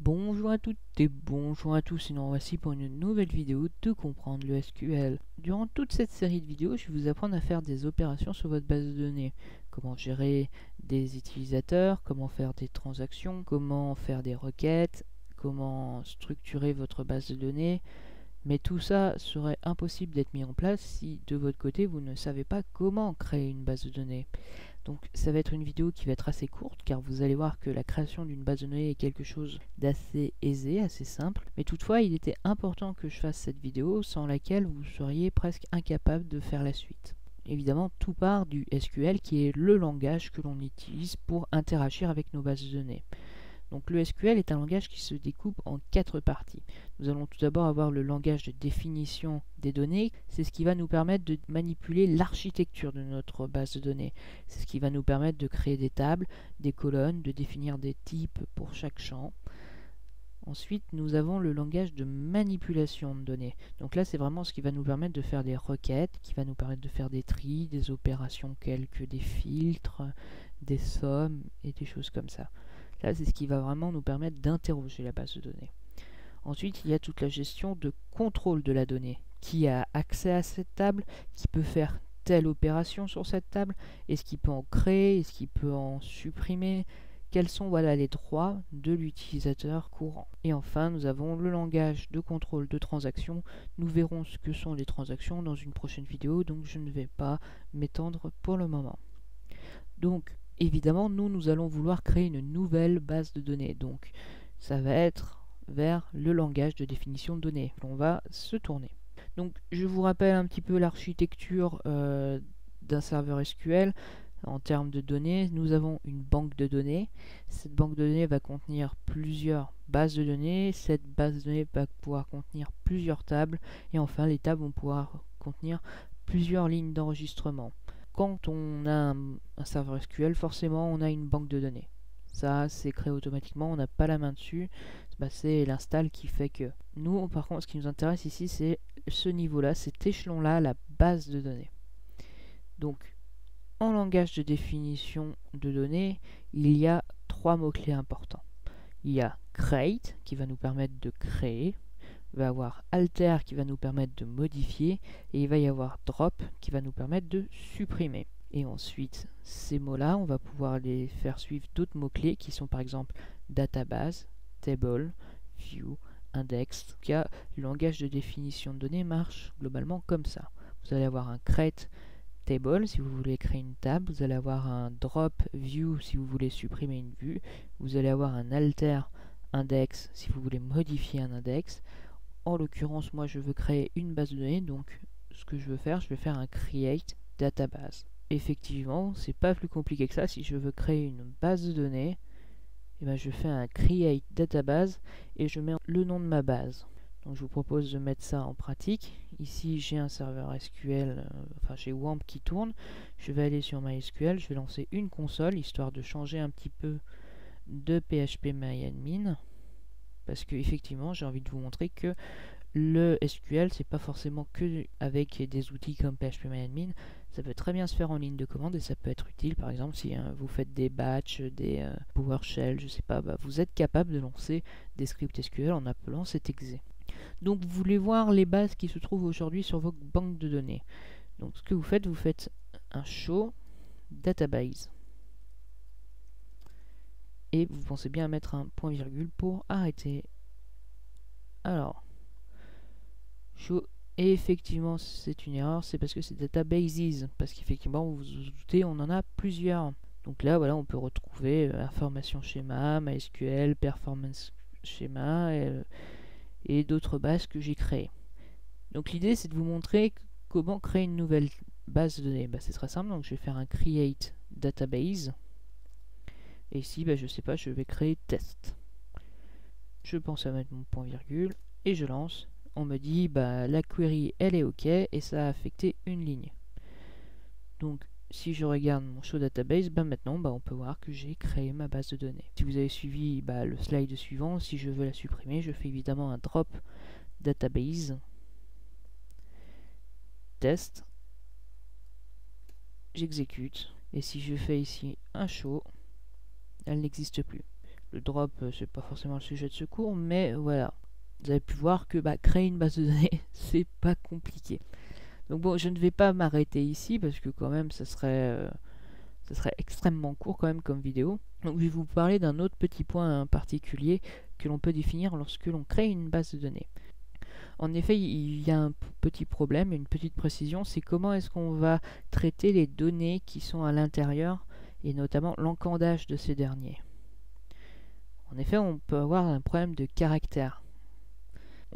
Bonjour à toutes et bonjour à tous, et nous voici pour une nouvelle vidéo de comprendre le SQL. Durant toute cette série de vidéos, je vais vous apprendre à faire des opérations sur votre base de données. Comment gérer des utilisateurs, comment faire des transactions, comment faire des requêtes, comment structurer votre base de données. Mais tout ça serait impossible d'être mis en place si de votre côté vous ne savez pas comment créer une base de données. Donc ça va être une vidéo qui va être assez courte car vous allez voir que la création d'une base de données est quelque chose d'assez aisé, assez simple. Mais toutefois, il était important que je fasse cette vidéo sans laquelle vous seriez presque incapable de faire la suite. Évidemment, tout part du SQL qui est le langage que l'on utilise pour interagir avec nos bases de données. Donc le SQL est un langage qui se découpe en 4 parties. Nous allons tout d'abord avoir le langage de définition des données. C'est ce qui va nous permettre de manipuler l'architecture de notre base de données. C'est ce qui va nous permettre de créer des tables, des colonnes, de définir des types pour chaque champ. Ensuite, nous avons le langage de manipulation de données. Donc là, c'est vraiment ce qui va nous permettre de faire des requêtes, qui va nous permettre de faire des tris, des opérations quelques des filtres, des sommes et des choses comme ça. Là, c'est ce qui va vraiment nous permettre d'interroger la base de données. Ensuite, il y a toute la gestion de contrôle de la donnée. Qui a accès à cette table? Qui peut faire telle opération sur cette table? Est-ce qu'il peut en créer? Est-ce qu'il peut en supprimer? Quels sont les droits de l'utilisateur courant? Et enfin, nous avons le langage de contrôle de transactions. Nous verrons ce que sont les transactions dans une prochaine vidéo, donc je ne vais pas m'étendre pour le moment. Donc, évidemment, nous allons vouloir créer une nouvelle base de données. Donc, ça va être vers le langage de définition de données. On va se tourner. Donc, je vous rappelle un petit peu l'architecture d'un serveur SQL. En termes de données, nous avons une banque de données. Cette banque de données va contenir plusieurs bases de données. Cette base de données va pouvoir contenir plusieurs tables. Et enfin, les tables vont pouvoir contenir plusieurs lignes d'enregistrement. Quand on a un serveur SQL, forcément on a une banque de données. Ça, c'est créé automatiquement, on n'a pas la main dessus. C'est l'install qui fait que. Nous, par contre, ce qui nous intéresse ici, c'est ce niveau-là, cet échelon-là, la base de données. Donc, en langage de définition de données, il y a 3 mots-clés importants. Il y a create, qui va nous permettre de créer. Il va y avoir alter, qui va nous permettre de modifier. Et il va y avoir drop, qui va nous permettre de supprimer. Et ensuite, ces mots-là, on va pouvoir les faire suivre d'autres mots-clés qui sont par exemple database, table, view, index. En tout cas, le langage de définition de données marche globalement comme ça. Vous allez avoir un create table si vous voulez créer une table, vous allez avoir un drop view si vous voulez supprimer une vue, vous allez avoir un alter index si vous voulez modifier un index. En l'occurrence, moi je veux créer une base de données, donc ce que je vais faire un create database. Effectivement, c'est pas plus compliqué que ça. Si je veux créer une base de données, je fais un create database et je mets le nom de ma base. Donc je vous propose de mettre ça en pratique. Ici j'ai un serveur SQL, j'ai WAMP qui tourne. Je vais aller sur MySQL, je vais lancer une console histoire de changer un petit peu de PHPMyAdmin. Parce que effectivement j'ai envie de vous montrer que le SQL, c'est pas forcément que avec des outils comme PHPMyAdmin. Ça peut très bien se faire en ligne de commande et ça peut être utile. Par exemple, si vous faites des batchs, des PowerShell, je sais pas, vous êtes capable de lancer des scripts SQL en appelant cet exe. Donc, vous voulez voir les bases qui se trouvent aujourd'hui sur votre banque de données. Donc, ce que vous faites un show database. Et vous pensez bien à mettre un point virgule pour arrêter. Alors, show. Et effectivement, c'est une erreur, c'est parce que c'est databases, parce qu'effectivement, vous vous doutez, on en a plusieurs. Donc là, voilà, on peut retrouver information schéma, MySQL, performance schéma et d'autres bases que j'ai créées. Donc l'idée, c'est de vous montrer comment créer une nouvelle base de données. C'est très simple, donc je vais faire un create database. Et ici, je sais pas, je vais créer test. Je pense à mettre mon point virgule et je lance. On me dit la query elle est ok et ça a affecté une ligne. Donc si je regarde mon show database, maintenant on peut voir que j'ai créé ma base de données. Si vous avez suivi le slide suivant, si je veux la supprimer, je fais évidemment un drop database test, j'exécute et si je fais ici un show, elle n'existe plus. Le drop, c'est pas forcément le sujet de ce cours, mais voilà. Vous avez pu voir que créer une base de données, c'est pas compliqué. Donc bon, je ne vais pas m'arrêter ici parce que quand même, ça serait extrêmement court quand même comme vidéo. Donc je vais vous parler d'un autre petit point particulier que l'on peut définir lorsque l'on crée une base de données. En effet, il y a un petit problème, une petite précision, c'est comment est-ce qu'on va traiter les données qui sont à l'intérieur et notamment l'encodage de ces derniers. En effet, on peut avoir un problème de caractère.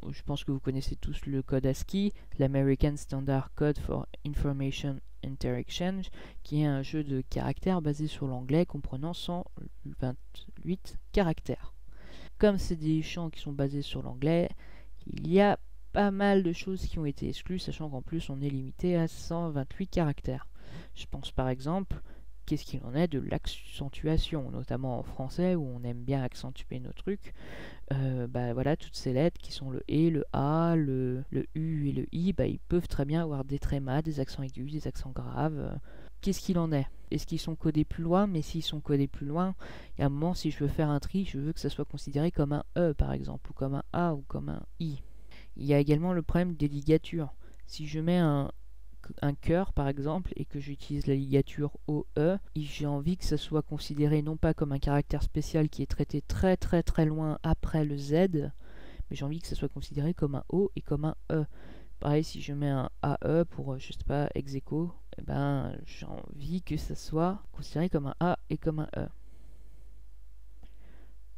Je pense que vous connaissez tous le code ASCII, l'American Standard Code for Information Interexchange, qui est un jeu de caractères basé sur l'anglais comprenant 128 caractères. Comme c'est des champs qui sont basés sur l'anglais, il y a pas mal de choses qui ont été exclues, sachant qu'en plus on est limité à 128 caractères. Je pense par exemple, qu'est-ce qu'il en est de l'accentuation, notamment en français où on aime bien accentuer nos trucs. Voilà, toutes ces lettres qui sont le E, le A, le U et le I, ils peuvent très bien avoir des trémas, des accents aigus, des accents graves. Qu'est-ce qu'il en est? Est-ce qu'ils sont codés plus loin? Mais s'ils sont codés plus loin, il y a un moment, si je veux faire un tri, je veux que ça soit considéré comme un E par exemple, ou comme un A, ou comme un I. Il y a également le problème des ligatures. Si je mets un cœur par exemple et que j'utilise la ligature OE, j'ai envie que ça soit considéré non pas comme un caractère spécial qui est traité très très très loin après le Z, mais j'ai envie que ça soit considéré comme un O et comme un E. Pareil, si je mets un AE pour, je sais pas, ex aequo, j'ai envie que ça soit considéré comme un A et comme un E.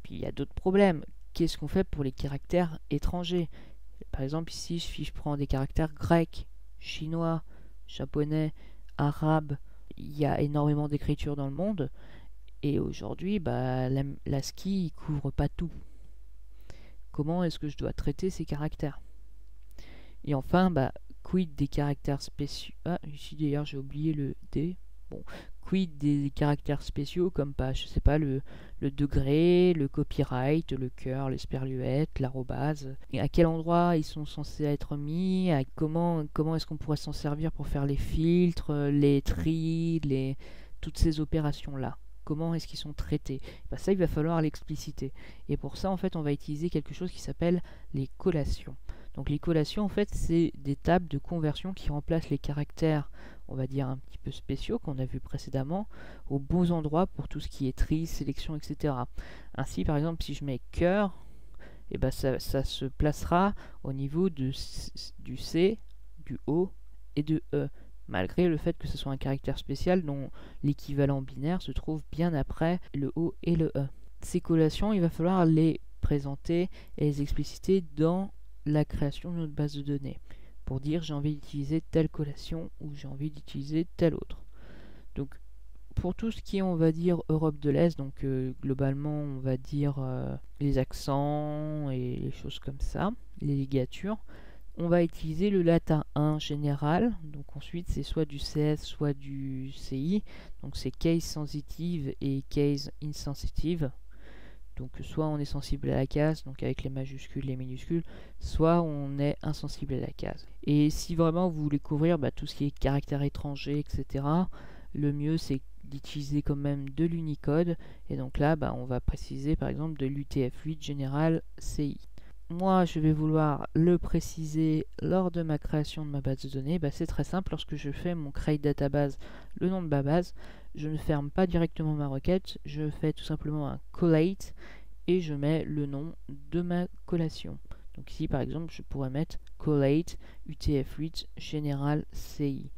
Puis il y a d'autres problèmes. Qu'est-ce qu'on fait pour les caractères étrangers? Par exemple, ici, si je prends des caractères grecs, chinois, japonais, arabes, il y a énormément d'écriture dans le monde. Et aujourd'hui, l'ASCII ne couvre pas tout. Comment est-ce que je dois traiter ces caractères? Et enfin, quid des caractères spéciaux? Ah, ici d'ailleurs, j'ai oublié le D. Bon, quid des caractères spéciaux comme je sais pas, le degré, le copyright, le cœur, l'esperluette, l'arrobase. Et à quel endroit ils sont censés être mis? Comment est-ce qu'on pourrait s'en servir pour faire les filtres, les tris, toutes ces opérations-là? Comment est-ce qu'ils sont traités? Ça, il va falloir l'expliciter. Et pour ça, en fait, on va utiliser quelque chose qui s'appelle les collations. Donc les collations, en fait, c'est des tables de conversion qui remplacent les caractères, on va dire un petit peu spéciaux qu'on a vu précédemment, aux bons endroits pour tout ce qui est tri, sélection, etc. Ainsi, par exemple, si je mets cœur, ça se placera au niveau du C, du O et de E, malgré le fait que ce soit un caractère spécial dont l'équivalent binaire se trouve bien après le O et le E. Ces collations, il va falloir les présenter et les expliciter dans la création de notre base de données pour dire j'ai envie d'utiliser telle collation ou j'ai envie d'utiliser telle autre. Donc pour tout ce qui est, on va dire, Europe de l'Est, donc globalement on va dire les accents et les choses comme ça, les ligatures, on va utiliser le latin 1 général. Donc ensuite c'est soit du CS soit du CI, donc c'est case sensitive et case insensitive. Donc soit on est sensible à la case, donc avec les majuscules, les minuscules, soit on est insensible à la case. Et si vraiment vous voulez couvrir tout ce qui est caractères étrangers, etc., le mieux c'est d'utiliser quand même de l'Unicode. Et donc là, on va préciser par exemple de l'UTF-8 général CI. Moi, je vais vouloir le préciser lors de ma création de ma base de données. C'est très simple, lorsque je fais mon create database, le nom de ma base, je ne ferme pas directement ma requête, je fais tout simplement un collate et je mets le nom de ma collation. Donc ici, par exemple, je pourrais mettre collate UTF-8 général CI.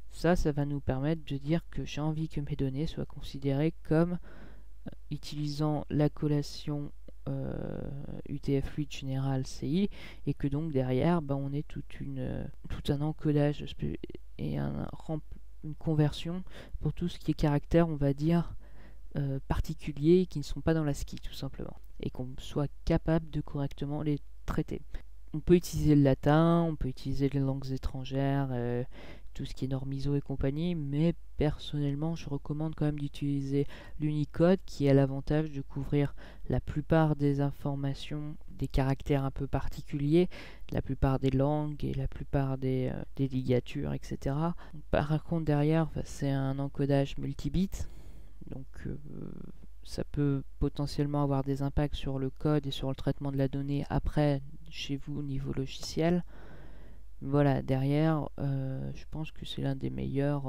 Ça va nous permettre de dire que j'ai envie que mes données soient considérées comme utilisant la collation UTF-8 général CI, et que donc derrière on ait tout un encodage et une conversion pour tout ce qui est caractère, on va dire, particuliers qui ne sont pas dans l'ASCII tout simplement, et qu'on soit capable de correctement les traiter. On peut utiliser le latin, on peut utiliser les langues étrangères, tout ce qui est normiso et compagnie, mais personnellement je recommande quand même d'utiliser l'Unicode, qui a l'avantage de couvrir la plupart des informations, des caractères un peu particuliers, la plupart des langues et la plupart des ligatures, etc. Par contre derrière, c'est un encodage multibit, donc ça peut potentiellement avoir des impacts sur le code et sur le traitement de la donnée après chez vous au niveau logiciel. Voilà, derrière, je pense que c'est une des meilleures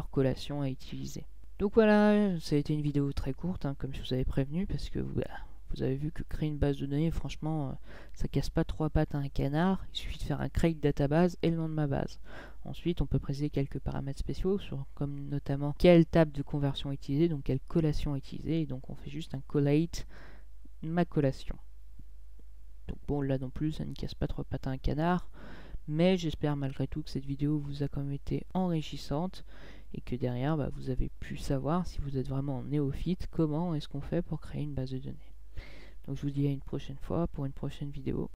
collations à utiliser. Donc voilà, ça a été une vidéo très courte, hein, comme je vous avais prévenu, parce que vous avez vu que créer une base de données, franchement, ça casse pas trois pattes à un canard. Il suffit de faire un create database et le nom de ma base. Ensuite, on peut préciser quelques paramètres spéciaux, comme notamment quelle table de conversion utiliser, donc quelle collation utiliser. Et donc on fait juste un collate ma collation. Donc bon, là non plus, ça ne casse pas trois pattes à un canard. Mais j'espère malgré tout que cette vidéo vous a quand même été enrichissante et que derrière, vous avez pu savoir, si vous êtes vraiment néophyte, comment est-ce qu'on fait pour créer une base de données. Donc je vous dis à une prochaine fois pour une prochaine vidéo.